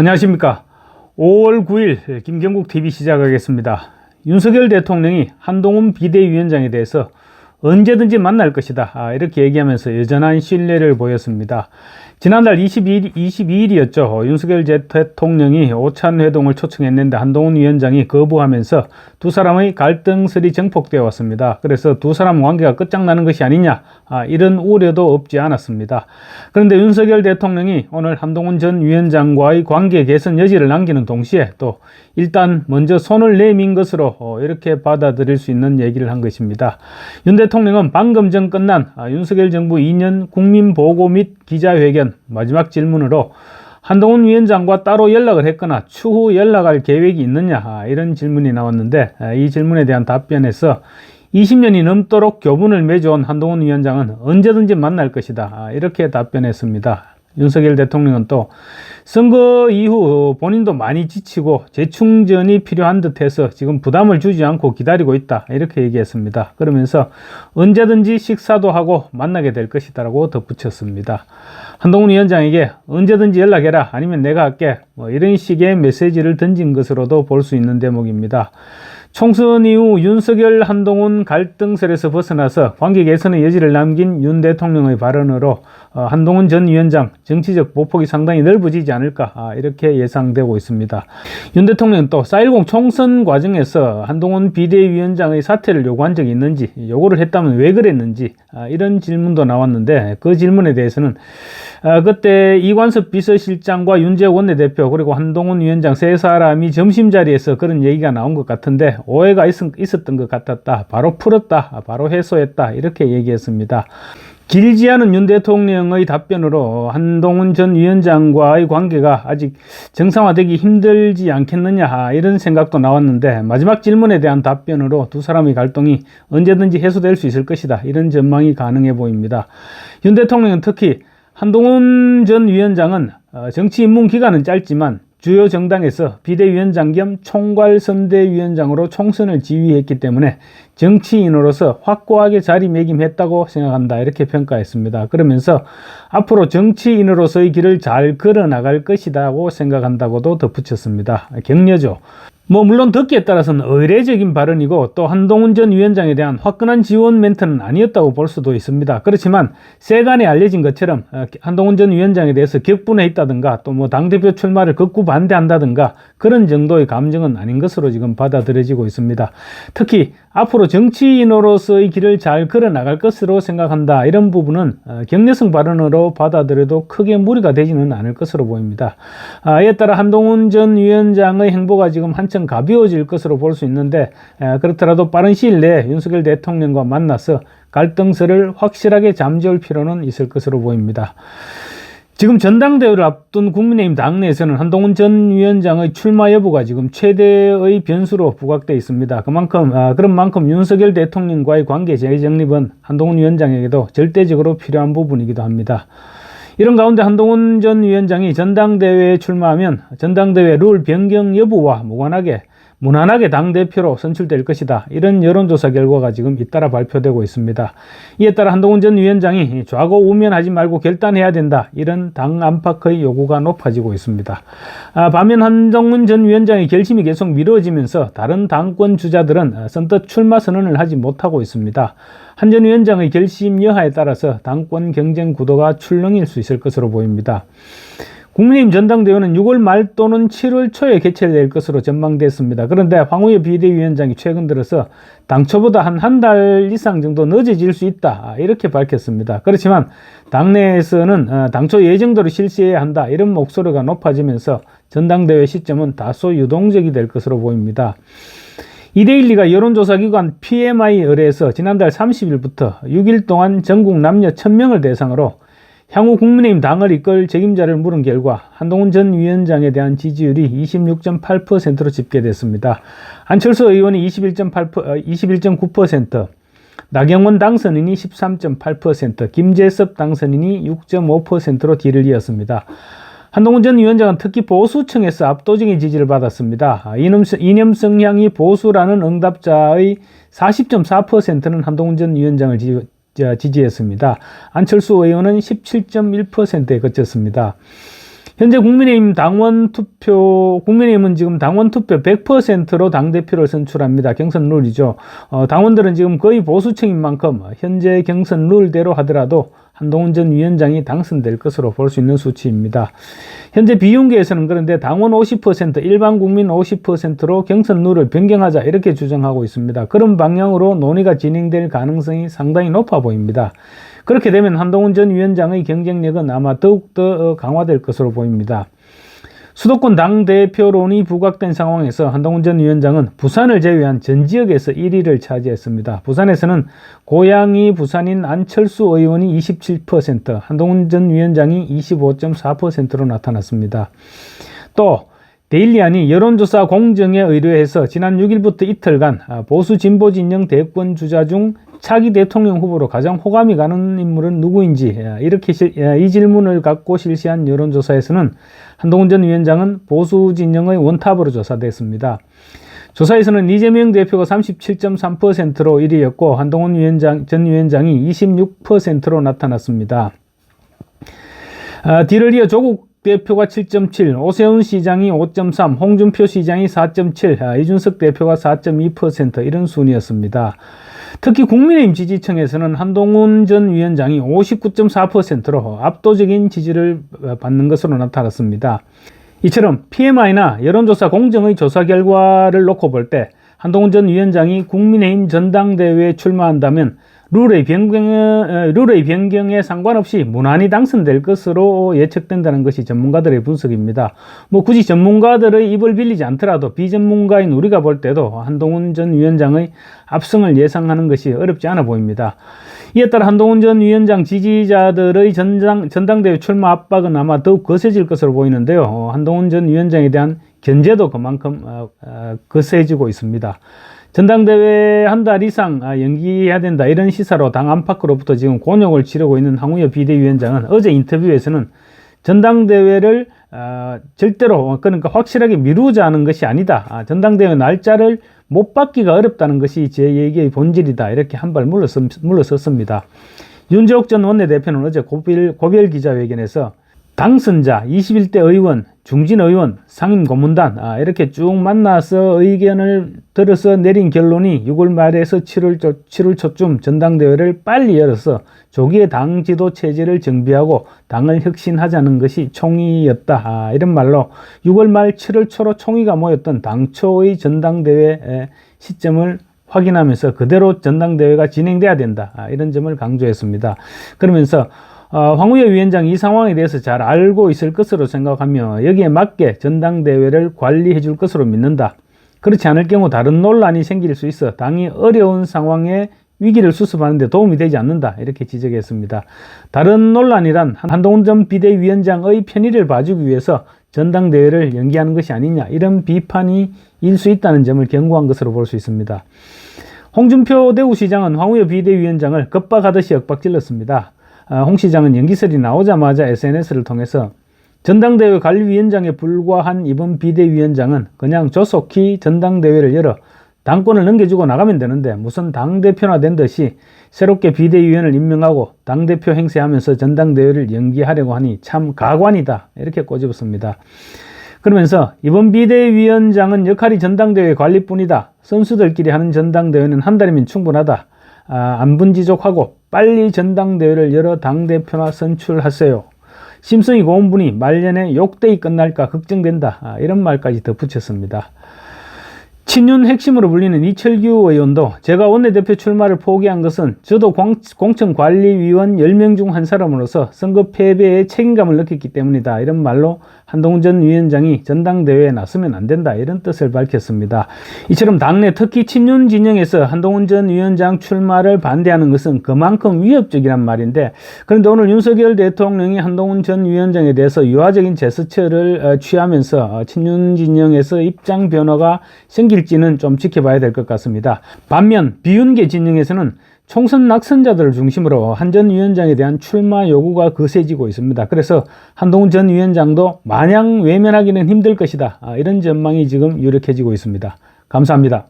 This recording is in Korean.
안녕하십니까. 5월 9일 김경국 TV 시작하겠습니다. 윤석열 대통령이 한동훈 비대위원장에 대해서 언제든지 만날 것이다, 이렇게 얘기하면서 여전한 신뢰를 보였습니다. 지난달 22일이었죠. 윤석열 대통령이 오찬 회동을 초청했는데 한동훈 위원장이 거부하면서 두 사람의 갈등설이 증폭되어 왔습니다. 그래서 두 사람 관계가 끝장나는 것이 아니냐, 이런 우려도 없지 않았습니다. 그런데 윤석열 대통령이 오늘 한동훈 전 위원장과의 관계 개선 여지를 남기는 동시에 또 일단 먼저 손을 내민 것으로 이렇게 받아들일 수 있는 얘기를 한 것입니다. 윤 대통령은 방금 전 끝난 윤석열 정부 2년 국민보고 및 기자회견 마지막 질문으로 한동훈 위원장과 따로 연락을 했거나 추후 연락할 계획이 있느냐, 이런 질문이 나왔는데, 이 질문에 대한 답변에서 20년이 넘도록 교분을 맺어온 한동훈 위원장은 언제든지 만날 것이다, 이렇게 답변했습니다. 윤석열 대통령은 또 선거 이후 본인도 많이 지치고 재충전이 필요한 듯해서 지금 부담을 주지 않고 기다리고 있다, 이렇게 얘기했습니다. 그러면서 언제든지 식사도 하고 만나게 될 것이다 라고 덧붙였습니다. 한동훈 위원장에게 언제든지 연락해라, 아니면 내가 할게, 이런 식의 메시지를 던진 것으로도 볼 수 있는 대목입니다. 총선 이후 윤석열 한동훈 갈등설에서 벗어나서 관계 개선의 여지를 남긴 윤 대통령의 발언으로 한동훈 전 위원장 정치적 보폭이 상당히 넓어지지 않을까, 이렇게 예상되고 있습니다. 윤 대통령은 또 4.10 총선 과정에서 한동훈 비대위원장의 사퇴를 요구한 적이 있는지, 요구를 했다면 왜 그랬는지, 이런 질문도 나왔는데, 그 질문에 대해서는 그때 이관섭 비서실장과 윤재욱 원내대표 그리고 한동훈 위원장 세 사람이 점심자리에서 그런 얘기가 나온 것 같은데 오해가 있었던 것 같았다, 바로 풀었다, 바로 해소했다, 이렇게 얘기했습니다. 길지 않은 윤 대통령의 답변으로 한동훈 전 위원장과의 관계가 아직 정상화되기 힘들지 않겠느냐, 이런 생각도 나왔는데, 마지막 질문에 대한 답변으로 두 사람의 갈등이 언제든지 해소될 수 있을 것이다, 이런 전망이 가능해 보입니다. 윤 대통령은 특히 한동훈 전 위원장은 정치 입문 기간은 짧지만 주요 정당에서 비대위원장 겸 총괄선대위원장으로 총선을 지휘했기 때문에 정치인으로서 확고하게 자리매김했다고 생각한다, 이렇게 평가했습니다. 그러면서 앞으로 정치인으로서의 길을 잘 걸어나갈 것이라고 생각한다고도 덧붙였습니다. 격려죠. 물론 듣기에 따라서는 의례적인 발언이고 또 한동훈 전 위원장에 대한 화끈한 지원 멘트는 아니었다고 볼 수도 있습니다. 그렇지만 세간에 알려진 것처럼 한동훈 전 위원장에 대해서 격분해 있다든가 또 당대표 출마를 극구 반대한다든가 그런 정도의 감정은 아닌 것으로 지금 받아들여지고 있습니다. 특히 앞으로 정치인으로서의 길을 잘 걸어나갈 것으로 생각한다, 이런 부분은 격려성 발언으로 받아들여도 크게 무리가 되지는 않을 것으로 보입니다. 이에 따라 한동훈 전 위원장의 행보가 지금 한층 가벼워질 것으로 볼 수 있는데, 그렇더라도 빠른 시일 내에 윤석열 대통령과 만나서 갈등설을 확실하게 잠재울 필요는 있을 것으로 보입니다. 지금 전당대회를 앞둔 국민의힘 당내에서는 한동훈 전 위원장의 출마 여부가 지금 최대의 변수로 부각되어 있습니다. 그런 만큼 윤석열 대통령과의 관계 재정립은 한동훈 위원장에게도 절대적으로 필요한 부분이기도 합니다. 이런 가운데 한동훈 전 위원장이 전당대회에 출마하면 전당대회 룰 변경 여부와 무난하게 당대표로 선출될 것이다, 이런 여론조사 결과가 지금 잇따라 발표되고 있습니다. 이에 따라 한동훈 전 위원장이 좌고우면하지 말고 결단해야 된다, 이런 당 안팎의 요구가 높아지고 있습니다. 반면 한동훈 전 위원장의 결심이 계속 미뤄지면서 다른 당권 주자들은 선뜻 출마 선언을 하지 못하고 있습니다. 한 전 위원장의 결심 여하에 따라서 당권 경쟁 구도가 출렁일 수 있을 것으로 보입니다. 국민의힘 전당대회는 6월 말 또는 7월 초에 개최될 것으로 전망됐습니다. 그런데 황우여 비대위원장이 최근 들어서 당초보다 한 달 이상 정도 늦어질 수 있다, 이렇게 밝혔습니다. 그렇지만 당내에서는 당초 예정대로 실시해야 한다, 이런 목소리가 높아지면서 전당대회 시점은 다소 유동적이 될 것으로 보입니다. 이데일리가 여론조사기관 PMI 의뢰에서 지난달 30일부터 6일 동안 전국 남녀 1000명을 대상으로 향후 국민의힘 당을 이끌 책임자를 물은 결과 한동훈 전 위원장에 대한 지지율이 26.8%로 집계됐습니다. 안철수 의원이 21.9%, 나경원 당선인이 13.8%, 김재섭 당선인이 6.5%로 뒤를 이었습니다. 한동훈 전 위원장은 특히 보수층에서 압도적인 지지를 받았습니다. 이념 성향이 보수라는 응답자의 40.4%는 한동훈 전 위원장을 지지했습니다. 안철수 의원은 17.1%에 그쳤습니다. 현재 국민의힘은 지금 당원 투표 100%로 당대표를 선출합니다. 경선 룰이죠. 당원들은 지금 거의 보수층인 만큼 현재 경선 룰대로 하더라도 한동훈 전 위원장이 당선될 것으로 볼 수 있는 수치입니다. 현재 비윤계에서는 그런데 당원 50%, 일반 국민 50%로 경선 룰을 변경하자 이렇게 주장하고 있습니다. 그런 방향으로 논의가 진행될 가능성이 상당히 높아 보입니다. 그렇게 되면 한동훈 전 위원장의 경쟁력은 아마 더욱더 강화될 것으로 보입니다. 수도권 당대표론이 부각된 상황에서 한동훈 전 위원장은 부산을 제외한 전 지역에서 1위를 차지했습니다. 부산에서는 고향이 부산인 안철수 의원이 27%, 한동훈 전 위원장이 25.4%로 나타났습니다. 또 데일리안이 여론조사 공정에 의뢰해서 지난 6일부터 이틀간 보수 진보 진영 대권 주자 중 차기 대통령 후보로 가장 호감이 가는 인물은 누구인지 이렇게 이 질문을 갖고 실시한 여론조사에서는 한동훈 전 위원장은 보수 진영의 원탑으로 조사됐습니다. 조사에서는 이재명 대표가 37.3%로 1위였고 한동훈 전 위원장이 26%로 나타났습니다. 뒤를 이어 조국 대표가 7.7, 오세훈 시장이 5.3, 홍준표 시장이 4.7, 이준석 대표가 4.2% 이런 순이었습니다. 특히 국민의힘 지지층에서는 한동훈 전 위원장이 59.4%로 압도적인 지지를 받는 것으로 나타났습니다. 이처럼 PMI나 여론조사 공정의 조사 결과를 놓고 볼 때 한동훈 전 위원장이 국민의힘 전당대회에 출마한다면 룰의 변경에 상관없이 무난히 당선될 것으로 예측된다는 것이 전문가들의 분석입니다. 굳이 전문가들의 입을 빌리지 않더라도 비전문가인 우리가 볼 때도 한동훈 전 위원장의 압승을 예상하는 것이 어렵지 않아 보입니다. 이에 따라 한동훈 전 위원장 지지자들의 전당대회 출마 압박은 아마 더욱 거세질 것으로 보이는데요. 한동훈 전 위원장에 대한 견제도 그만큼 거세지고 있습니다. 전당대회 한 달 이상 연기해야 된다 이런 시사로 당 안팎으로부터 지금 곤욕을 치르고 있는 황우여 비대위원장은 어제 인터뷰에서는 전당대회를 절대로 그러니까 확실하게 미루자는 것이 아니다. 전당대회 날짜를 못 받기가 어렵다는 것이 제 얘기의 본질이다. 이렇게 한 발 물러섰습니다. 윤재옥 전 원내대표는 어제 고별 기자회견에서 당선자, 21대 의원, 중진의원, 상임고문단 이렇게 쭉 만나서 의견을 들어서 내린 결론이 6월 말에서 7월 초쯤 전당대회를 빨리 열어서 조기에 당 지도 체제를 정비하고 당을 혁신하자는 것이 총의였다. 이런 말로 6월 말 7월 초로 총의가 모였던 당초의 전당대회 시점을 확인하면서 그대로 전당대회가 진행돼야 된다. 이런 점을 강조했습니다. 그러면서 황우여 위원장이 이 상황에 대해서 잘 알고 있을 것으로 생각하며 여기에 맞게 전당대회를 관리해 줄 것으로 믿는다. 그렇지 않을 경우 다른 논란이 생길 수 있어 당이 어려운 상황에 위기를 수습하는 데 도움이 되지 않는다. 이렇게 지적했습니다. 다른 논란이란 한동훈 전 비대위원장의 편의를 봐주기 위해서 전당대회를 연기하는 것이 아니냐 이런 비판이 일 수 있다는 점을 경고한 것으로 볼 수 있습니다. 홍준표 대구시장은 황우여 비대위원장을 겁박하듯이 윽박질렀습니다. 홍 시장은 연기설이 나오자마자 SNS를 통해서 전당대회 관리위원장에 불과한 이번 비대위원장은 그냥 조속히 전당대회를 열어 당권을 넘겨주고 나가면 되는데 무슨 당대표나 된 듯이 새롭게 비대위원을 임명하고 당대표 행세하면서 전당대회를 연기하려고 하니 참 가관이다. 이렇게 꼬집었습니다. 그러면서 이번 비대위원장은 역할이 전당대회 관리뿐이다. 선수들끼리 하는 전당대회는 한 달이면 충분하다. 안분지족하고 빨리 전당대회를 열어 당대표나 선출하세요. 심성이 고운 분이 말년에 욕대이 끝날까 걱정된다. 이런 말까지 덧붙였습니다. 친윤 핵심으로 불리는 이철규 의원도 제가 원내대표 출마를 포기한 것은 저도 공천관리위원 10명 중 한 사람으로서 선거 패배에 책임감을 느꼈기 때문이다. 이런 말로 한동훈 전 위원장이 전당대회에 나서면 안 된다. 이런 뜻을 밝혔습니다. 이처럼 당내 특히 친윤 진영에서 한동훈 전 위원장 출마를 반대하는 것은 그만큼 위협적이란 말인데 그런데 오늘 윤석열 대통령이 한동훈 전 위원장에 대해서 유화적인 제스처를 취하면서 친윤 진영에서 입장 변화가 생길지는 좀 지켜봐야 될 것 같습니다. 반면 비윤계 진영에서는 총선 낙선자들을 중심으로 한 전 위원장에 대한 출마 요구가 거세지고 있습니다. 그래서 한동훈 전 위원장도 마냥 외면하기는 힘들 것이다. 이런 전망이 지금 유력해지고 있습니다. 감사합니다.